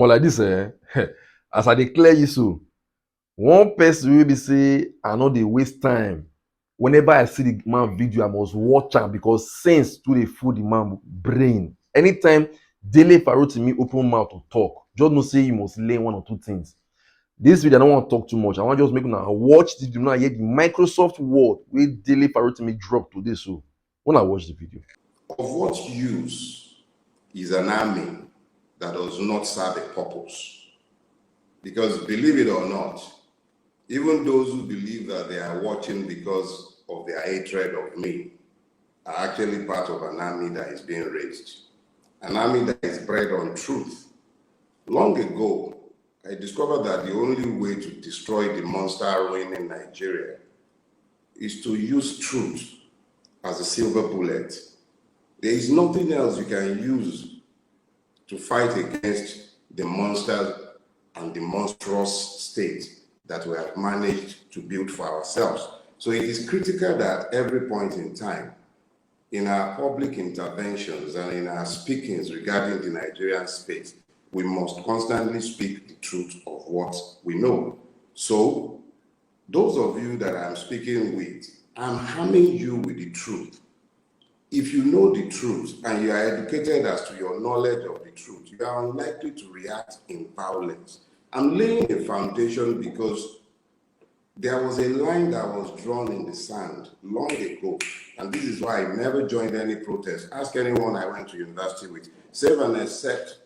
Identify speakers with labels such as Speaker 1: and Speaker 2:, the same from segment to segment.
Speaker 1: like this, as I declare you so, one person will be say, I know they waste time. Whenever I see the man video, I must watch am because sense to the full the man brain. Anytime Dele Farotimi open mouth to talk, just know say you must learn one or two things. This video I don't want to talk too much. I want just make una watch this video. Now hear the Microsoft word wey Dele Farotimi drop today. So when I watch the video.
Speaker 2: Of what use is an army that does not serve a purpose? Because believe it or not, even those who believe that they are watching because of their hatred of me are actually part of an army that is being raised. An army that is bred on truth. Long ago, I discovered that the only way to destroy the monster ruining Nigeria is to use truth as a silver bullet. There is nothing else you can use to fight against the monsters and the monstrous state that we have managed to build for ourselves. So it is critical that at every point in time, in our public interventions and in our speakings regarding the Nigerian space, we must constantly speak the truth of what we know. So, those of you that I'm speaking with, I'm harming you with the truth. If you know the truth and you are educated as to your knowledge of the truth, you are unlikely to react in violence. I'm laying a foundation because there was a line that was drawn in the sand long ago, and this is why I never joined any protest. Ask anyone I went to university with, save and except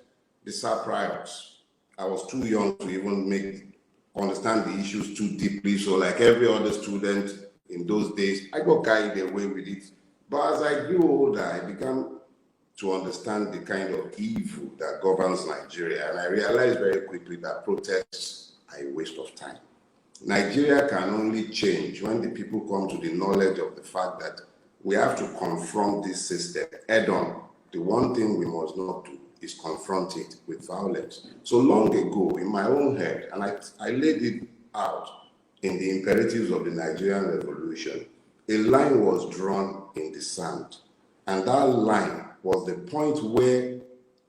Speaker 2: the SAP riots. I was too young to even understand the issues too deeply, so like every other student in those days, I got carried away with it. But as I grew older, I began to understand the kind of evil that governs Nigeria, and I realized very quickly that protests are a waste of time. Nigeria can only change when the people come to the knowledge of the fact that we have to confront this system head on. The one thing we must not do is confront it with violence. So long ago, in my own head, and I laid it out in the imperatives of the Nigerian Revolution, a line was drawn in the sand. And that line was the point where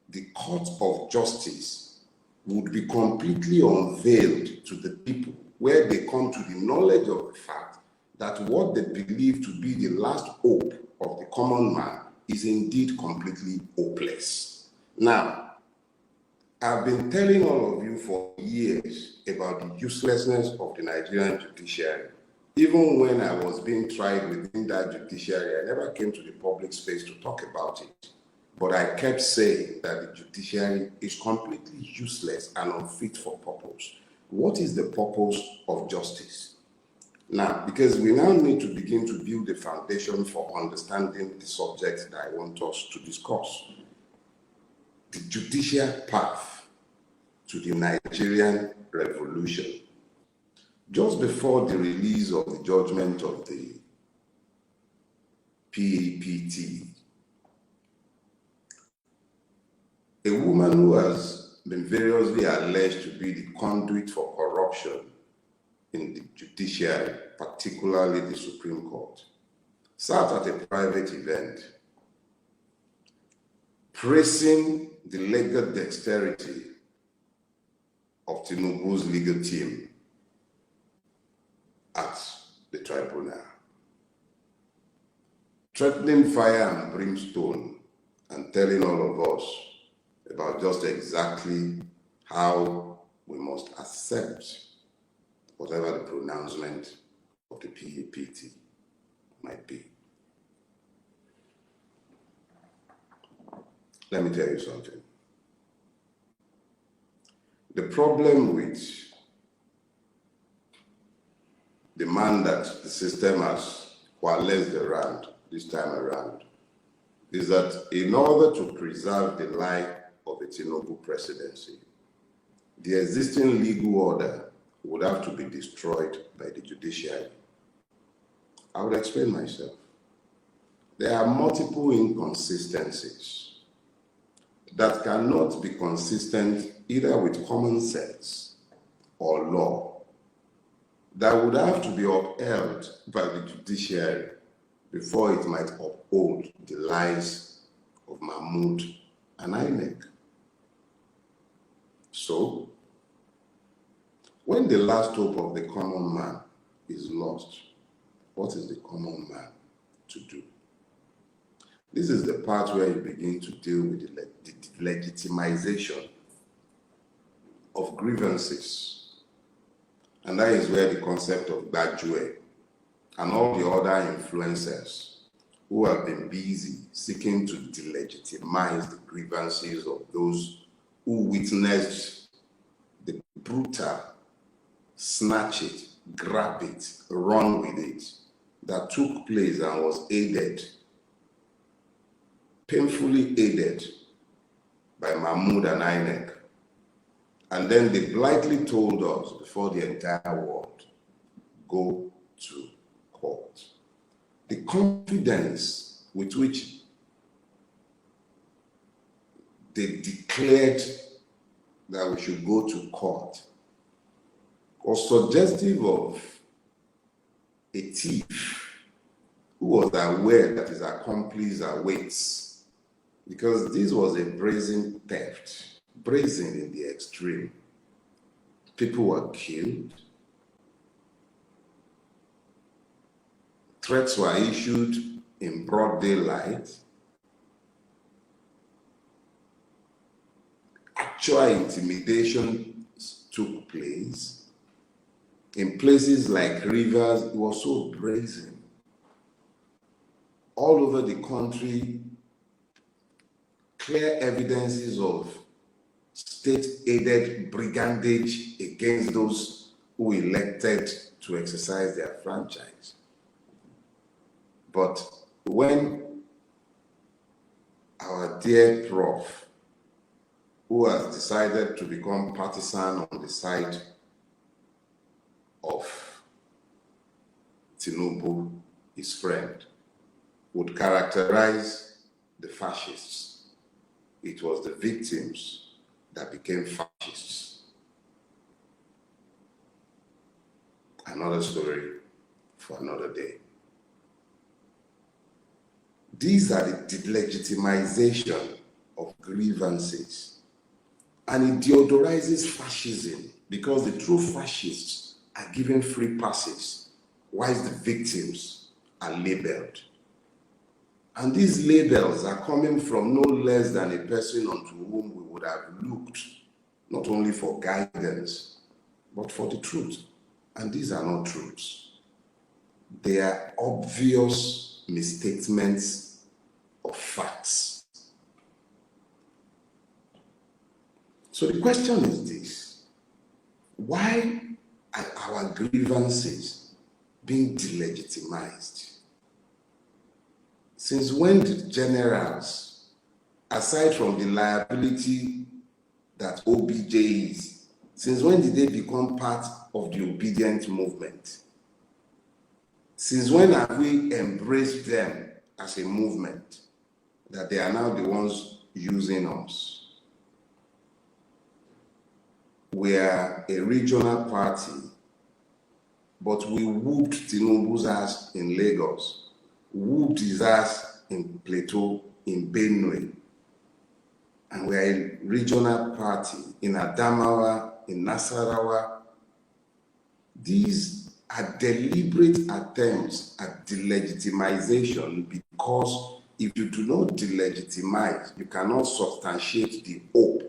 Speaker 2: the court of justice would be completely unveiled to the people, where they come to the knowledge of the fact that what they believe to be the last hope of the common man is indeed completely hopeless. Now, I've been telling all of you for years about the uselessness of the Nigerian judiciary. Even when I was being tried within that judiciary, I never came to the public space to talk about it. But I kept saying that the judiciary is completely useless and unfit for purpose. What is the purpose of justice? Now, because we now need to begin to build a foundation for understanding the subject that I want us to discuss. The judicial path to the Nigerian Revolution. Just before the release of the judgment of the PAPT, a woman who has been variously alleged to be the conduit for corruption in the judiciary, particularly the Supreme Court, sat at a private event praising the legal dexterity of Tinubu's legal team at the tribunal, threatening fire and brimstone and telling all of us about just exactly how we must accept whatever the pronouncement of the PAPT might be. Let me tell you something. The problem with the man that the system has coalesced around this time around is that in order to preserve the life of a Tinubu presidency, the existing legal order would have to be destroyed by the judiciary. I will explain myself. There are multiple inconsistencies that cannot be consistent either with common sense or law that would have to be upheld by the judiciary before it might uphold the lies of Mahmoud and INEC. So, when the last hope of the common man is lost, what is the common man to do? This is the part where you begin to deal with the legitimization of grievances. And that is where the concept of Bajue and all the other influencers who have been busy seeking to delegitimize the grievances of those who witnessed the brutal snatch it, grab it, run with it that took place and was aided, painfully aided by Mahmoud and INEC. And then they blithely told us before the entire world, go to court. The confidence with which they declared that we should go to court was suggestive of a thief who was aware that his accomplice awaits, because this was a brazen theft, brazen in the extreme. People were killed, threats were issued in broad daylight, actual intimidation took place. In places like rivers, it was so brazen. All over the country, clear evidences of state-aided brigandage against those who elected to exercise their franchise. But when our dear prof, who has decided to become partisan on the side of Tinubu, his friend, would characterize the fascists, it was the victims that became fascists. Another story for another day. These are the delegitimization of grievances. And it deodorizes fascism, because the true fascists are given free passes, whilst the victims are labeled. And these labels are coming from no less than a person unto whom we would have looked, not only for guidance, but for the truth. And these are not truths. They are obvious misstatements of facts. So the question is this: why are our grievances being delegitimized? Since when did generals, aside from the liability that OBJ is, since when did they become part of the obedient movement? Since when have we embraced them as a movement that they are now the ones using us? We are a regional party, but we whooped Tinubu's ass in Lagos, whooped his ass in Plateau, in Benue, and we are a regional party in Adamawa, in Nasarawa. These are deliberate attempts at delegitimization, because if you do not delegitimize, you cannot substantiate the hope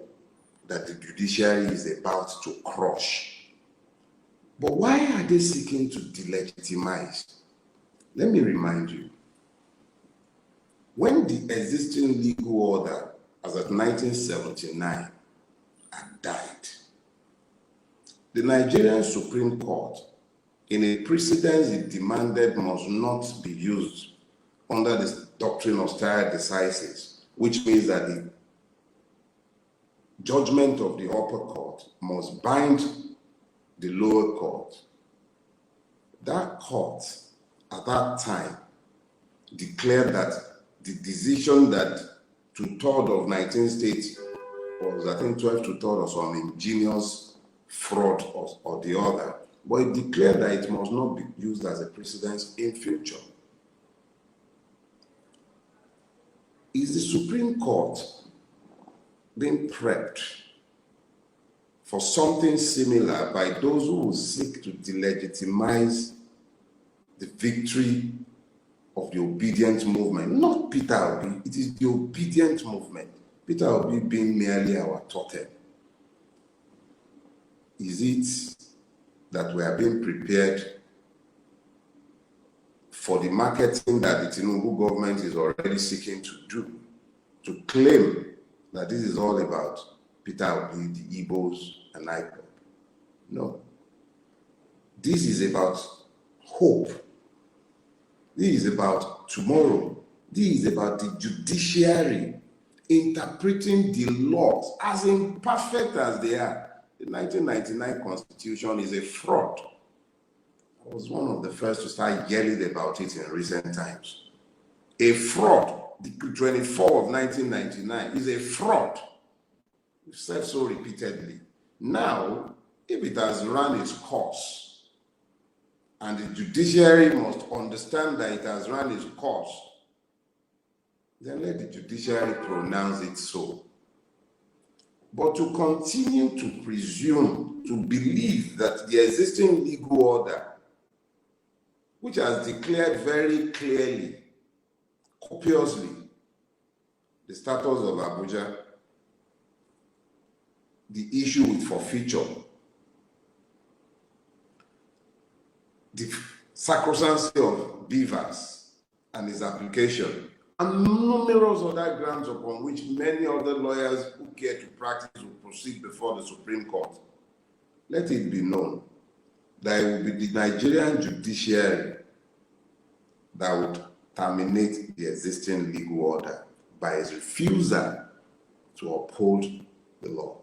Speaker 2: that the judiciary is about to crush. But why are they seeking to delegitimize? Let me remind you. When the existing legal order, as of 1979, had died, the Nigerian Supreme Court, in a precedence it demanded must not be used under the doctrine of stare decisis, which means that the judgment of the upper court must bind the lower court. That court, at that time, declared that the decision that 2/3 of 19 states was, I think, 12 to 3rd or some ingenious fraud or the other, but it declared that it must not be used as a precedent in future. Is the Supreme Court being prepped for something similar by those who will seek to delegitimize the victory of the obedient movement. Not Peter Obi, it is the obedient movement. Peter Obi being merely our totem. Is it that we are being prepared for the marketing that the Tinubu government is already seeking to do, to claim that this is all about Peter Obi, the Igbos, and IPOB? No. This is about hope. This is about tomorrow. This is about the judiciary interpreting the laws as imperfect as they are. The 1999 Constitution is a fraud. I was one of the first to start yelling about it in recent times. A fraud. The 24 of 1999 is a fraud. We've said so repeatedly. Now, if it has run its course, and the judiciary must understand that it has run its course, then let the judiciary pronounce it so. But to continue to presume, to believe that the existing legal order, which has declared very clearly, copiously, the status of Abuja, the issue with forfeiture, the sacrosancy of beavers and his application, and numerous other grounds upon which many other lawyers who care to practice will proceed before the Supreme Court. Let it be known that it will be the Nigerian judiciary that would terminate the existing legal order by its refusal to uphold the law.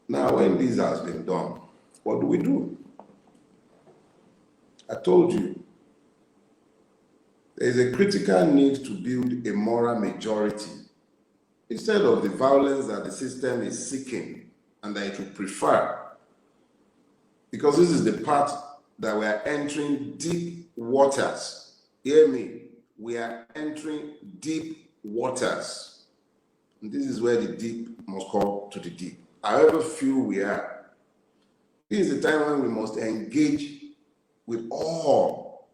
Speaker 2: Now, when this has been done, what do? I told you, there is a critical need to build a moral majority instead of the violence that the system is seeking and that it would prefer. Because this is the part that we are entering deep waters. Hear me, we are entering deep waters. And this is where the deep must call to the deep. However few we are, this is the time when we must engage with all,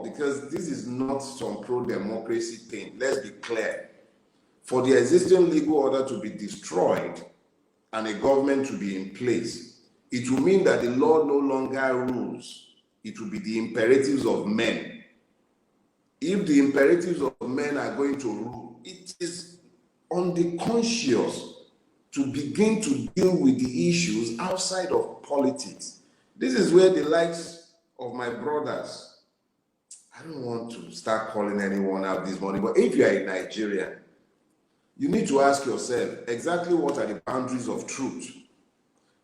Speaker 2: because this is not some pro-democracy thing. Let's be clear. For the existing legal order to be destroyed and a government to be in place, it will mean that the law no longer rules. It will be the imperatives of men. If the imperatives of men are going to rule, it is on the conscious to begin to deal with the issues outside of politics. This is where the likes of my brothers, I don't want to start calling anyone out this morning, but if you are a Nigerian, you need to ask yourself exactly what are the boundaries of truth.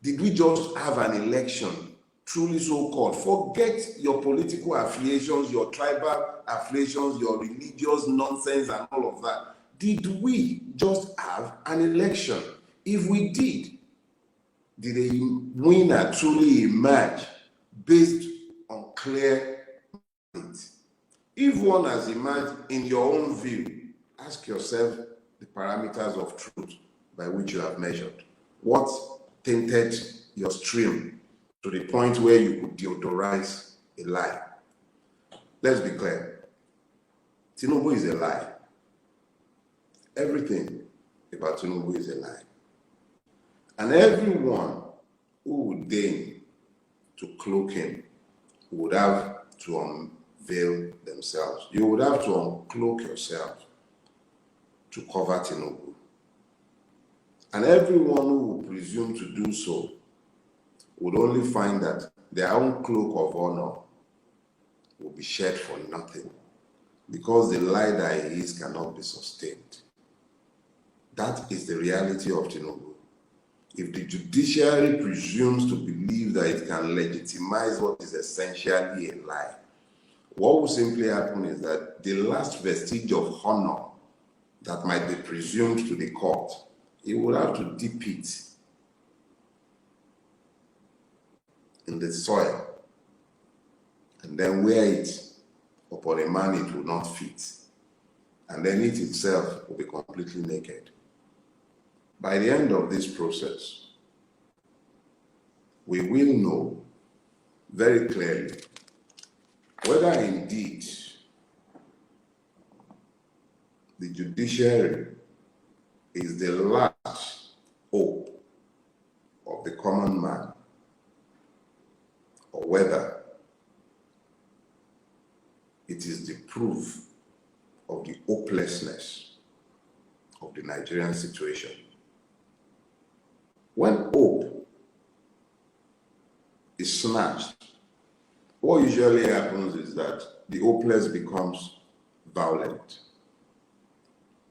Speaker 2: Did we just have an election, truly so-called? Forget your political affiliations, your tribal affiliations, your religious nonsense and all of that. Did we just have an election? If we did a winner truly emerge based on clear mandate? If one has emerged in your own view, ask yourself the parameters of truth by which you have measured. What tainted your stream to the point where you could deodorize a lie? Let's be clear. Tinubu is a lie. Everything about Tinubu is a lie. And everyone who would deign to cloak him would have to unveil themselves. You would have to uncloak yourself to cover Tinubu. And everyone who would presume to do so would only find that their own cloak of honor will be shed for nothing, because the lie that he is cannot be sustained. That is the reality of Tinubu. If the judiciary presumes to believe that it can legitimize what is essentially a lie, what will simply happen is that the last vestige of honor that might be presumed to the court, it will have to dip it in the soil and then wear it upon a man it will not fit. and then it itself will be completely naked. By the end of this process, we will know very clearly whether indeed the judiciary is the last hope of the common man, or whether it is the proof of the hopelessness of the Nigerian situation. When hope is snatched, what usually happens is that the hopeless becomes violent.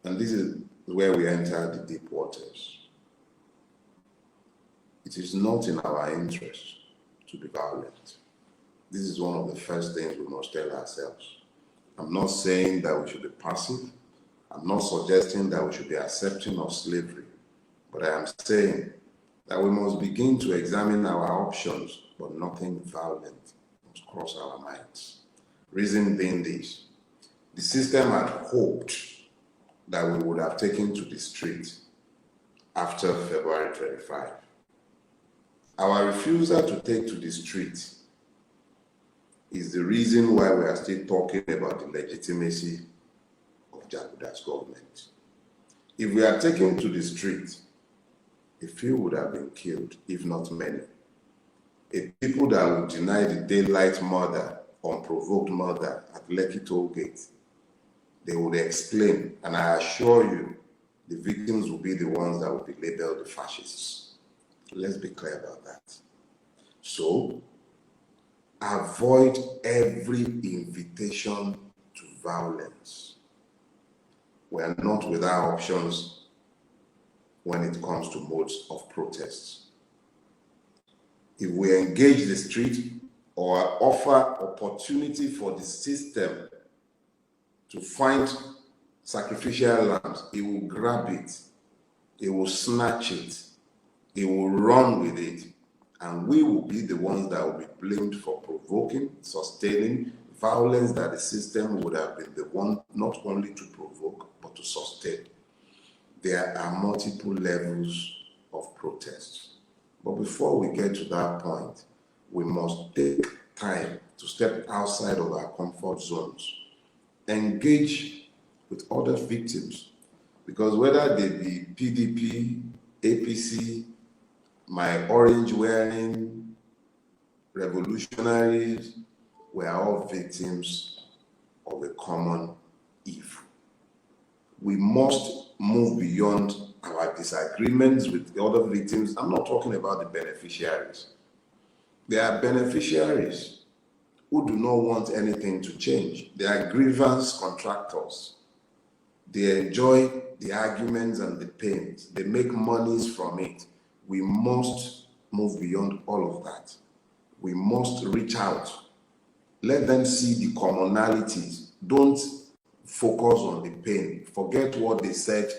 Speaker 2: And this is where we enter the deep waters. It is not in our interest to be violent. This is one of the first things we must tell ourselves. I'm not saying that we should be passive. I'm not suggesting that we should be accepting of slavery. But I am saying that we must begin to examine our options, but nothing violent must cross our minds. Reason being this: the system had hoped that we would have taken to the street after February 25. Our refusal to take to the street is the reason why we are still talking about the legitimacy of Jaguda's government. If we had taken to the street, a few would have been killed, if not many. A people that would deny the daylight murder, unprovoked murder at Lekki toll gate, they would exclaim, and I assure you, the victims will be the ones that will be labeled the fascists. Let's be clear about that. So, avoid every invitation to violence. We are not without options when it comes to modes of protests. If we engage the street or offer opportunity for the system to find sacrificial lambs, it will grab it, it will snatch it, it will run with it, and we will be the ones that will be blamed for provoking, sustaining violence that the system would have been the one not only to provoke, but to sustain. There are multiple levels of protest. But before we get to that point, we must take time to step outside of our comfort zones, engage with other victims, because whether they be PDP, APC, my orange-wearing revolutionaries, we are all victims of a common evil. We must move beyond our disagreements with the other victims. I'm not talking about the beneficiaries. There are beneficiaries who do not want anything to change. They are grievance contractors. They enjoy the arguments and the pains. They make monies from it. We must move beyond all of that. We must reach out. Let them see the commonalities. Don't focus on the pain. Forget what they said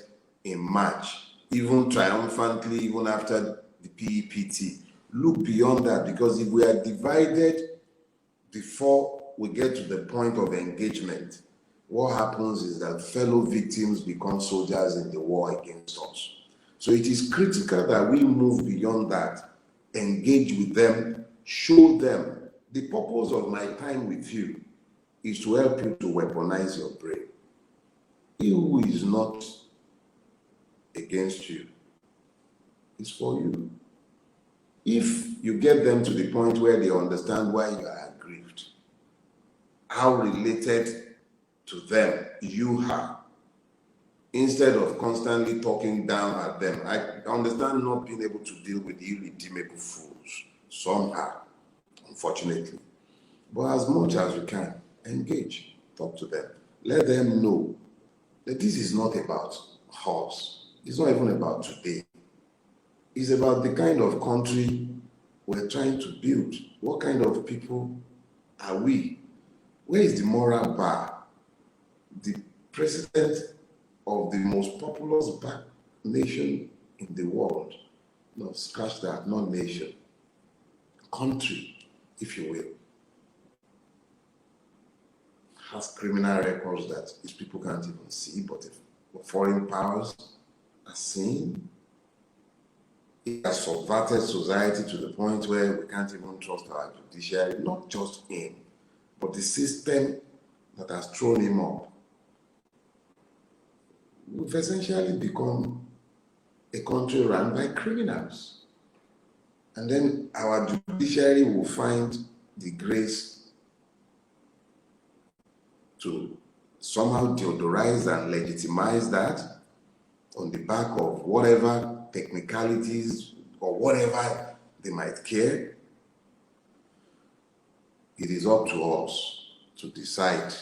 Speaker 2: in March, even triumphantly, even after the PEPT. Look beyond that, because if we are divided before we get to the point of engagement, what happens is that fellow victims become soldiers in the war against us. So it is critical that we move beyond that, engage with them, show them. The purpose of my time with you is to help you to weaponize your brain. He who is not against you is for you. If you get them to the point where they understand why you are aggrieved, how related to them you are, instead of constantly talking down at them. I understand not being able to deal with irredeemable fools. Some are, unfortunately. But as much as you can, engage, talk to them. Let them know that this is not about us. It's not even about today. It's about the kind of country we're trying to build. What kind of people are we? Where is the moral bar? The president of the most populous black nation in the world, no, scratch that, not nation, country, if you will, has criminal records that his people can't even see, but if foreign powers are seeing, he has subverted society to the point where we can't even trust our judiciary, not just him, but the system that has thrown him up. We've essentially become a country run by criminals. And then our judiciary will find the grace to somehow deodorize and legitimize that on the back of whatever technicalities or whatever they might care. It is up to us to decide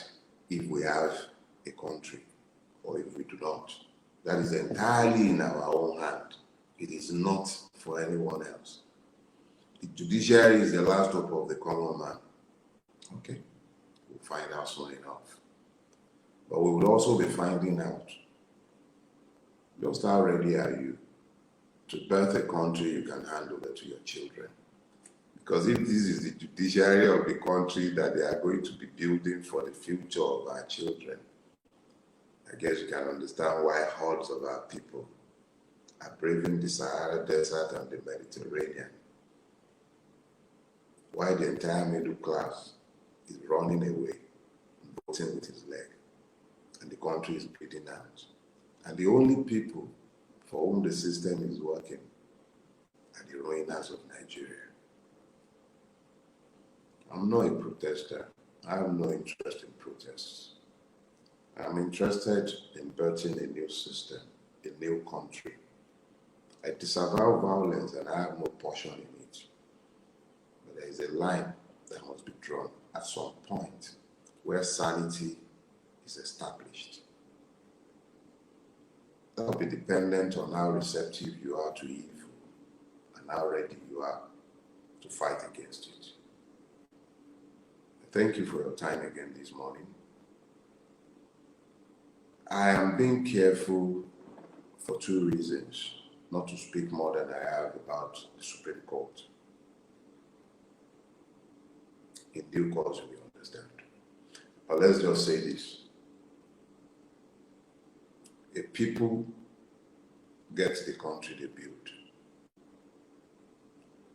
Speaker 2: if we have a country or if we do not. That is entirely in our own hand. It is not for anyone else. The judiciary is the last hope of the common man. Okay, we'll find out soon enough. But we will also be finding out just how ready are you to birth a country you can hand over to your children. Because if this is the judiciary of the country that they are going to be building for the future of our children, I guess you can understand why hordes of our people are braving the Sahara Desert and the Mediterranean. Why the entire middle class is running away, voting with his leg, and the country is bleeding out. And the only people for whom the system is working are the ruiners of Nigeria. I'm not a protester. I have no interest in protests. I'm interested in birthing a new system, a new country. I disavow violence and I have no portion in it. But there is a line that must be drawn at some point where sanity is established. That will be dependent on how receptive you are to evil and how ready you are to fight against it. Thank you for your time again this morning. I am being careful for two reasons, not to speak more than I have about the Supreme Court. In due course, we understand. But let's just say this. A people get the country they build.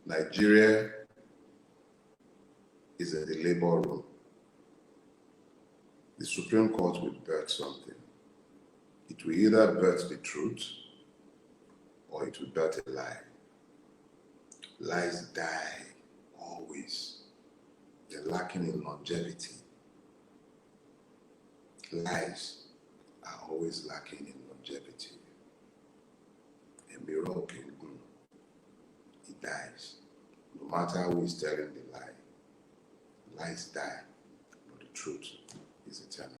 Speaker 2: Nigeria is in the labor room. The Supreme Court will birth something. It will either birth the truth or it will birth a lie. Lies die always. They're lacking in longevity. Lies are always lacking in longevity. A mirror can glue. It dies. No matter who is telling the lie. Lies die, but the truth is eternal.